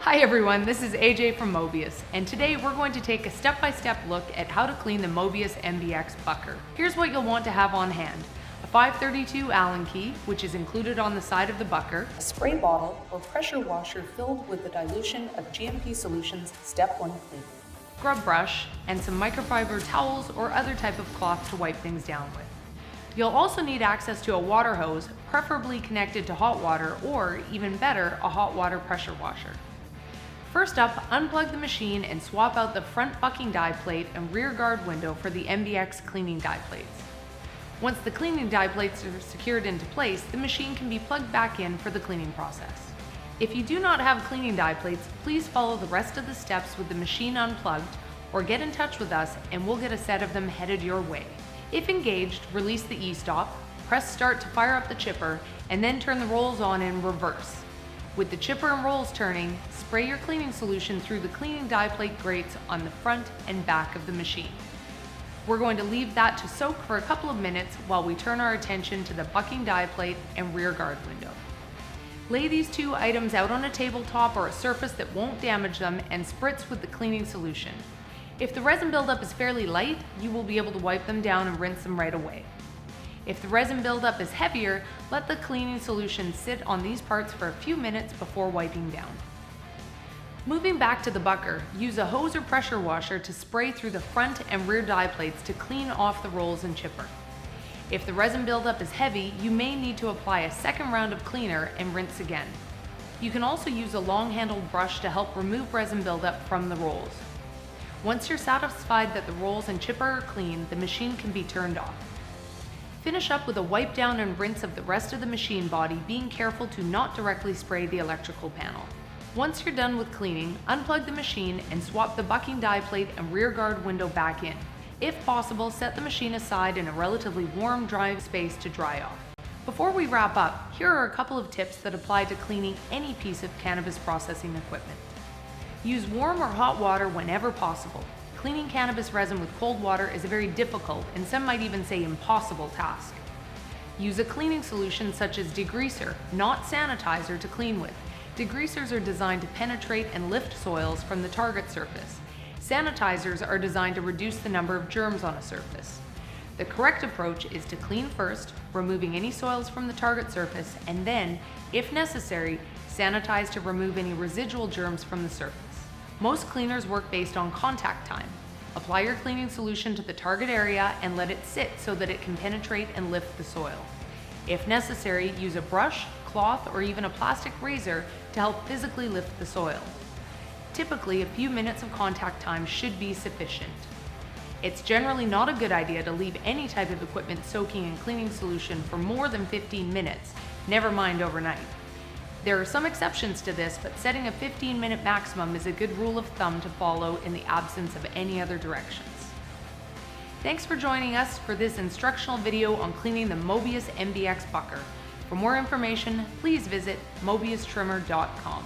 Hi everyone, this is AJ from Mobius, and today we're going to take a step-by-step look at how to clean the Mobius MBX Bucker. Here's what you'll want to have on hand: a 532 Allen key, which is included on the side of the Bucker, a spray bottle or pressure washer filled with the dilution of GMP Solutions Step 1 Clean, scrub brush, and some microfiber towels or other type of cloth to wipe things down with. You'll also need access to a water hose, preferably connected to hot water, or even better, a hot water pressure washer. First up, unplug the machine and swap out the front bucking die plate and rear guard window for the MBX cleaning die plates. Once the cleaning die plates are secured into place, the machine can be plugged back in for the cleaning process. If you do not have cleaning die plates, please follow the rest of the steps with the machine unplugged, or get in touch with us and we'll get a set of them headed your way. If engaged, release the e-stop, press start to fire up the chipper, and then turn the rolls on in reverse. With the chipper and rolls turning, spray your cleaning solution through the cleaning die plate grates on the front and back of the machine. We're going to leave that to soak for a couple of minutes while we turn our attention to the bucking die plate and rear guard window. Lay these two items out on a tabletop or a surface that won't damage them and spritz with the cleaning solution. If the resin buildup is fairly light, you will be able to wipe them down and rinse them right away. If the resin buildup is heavier, let the cleaning solution sit on these parts for a few minutes before wiping down. Moving back to the Bucker, use a hose or pressure washer to spray through the front and rear die plates to clean off the rolls and chipper. If the resin buildup is heavy, you may need to apply a second round of cleaner and rinse again. You can also use a long-handled brush to help remove resin buildup from the rolls. Once you're satisfied that the rolls and chipper are clean, the machine can be turned off. Finish up with a wipe down and rinse of the rest of the machine body, being careful to not directly spray the electrical panel. Once you're done with cleaning, unplug the machine and swap the bucking die plate and rear guard window back in. If possible, set the machine aside in a relatively warm, dry space to dry off. Before we wrap up, here are a couple of tips that apply to cleaning any piece of cannabis processing equipment. Use warm or hot water whenever possible. Cleaning cannabis resin with cold water is a very difficult, and some might even say impossible, task. Use a cleaning solution such as degreaser, not sanitizer, to clean with. Degreasers are designed to penetrate and lift soils from the target surface. Sanitizers are designed to reduce the number of germs on a surface. The correct approach is to clean first, removing any soils from the target surface, and then, if necessary, sanitize to remove any residual germs from the surface. Most cleaners work based on contact time. Apply your cleaning solution to the target area and let it sit so that it can penetrate and lift the soil. If necessary, use a brush, cloth, or even a plastic razor to help physically lift the soil. Typically, a few minutes of contact time should be sufficient. It's generally not a good idea to leave any type of equipment soaking in cleaning solution for more than 15 minutes, never mind overnight. There are some exceptions to this, but setting a 15-minute maximum is a good rule of thumb to follow in the absence of any other directions. Thanks for joining us for this instructional video on cleaning the Mobius MBX Bucker. For more information, please visit mobiustrimmer.com.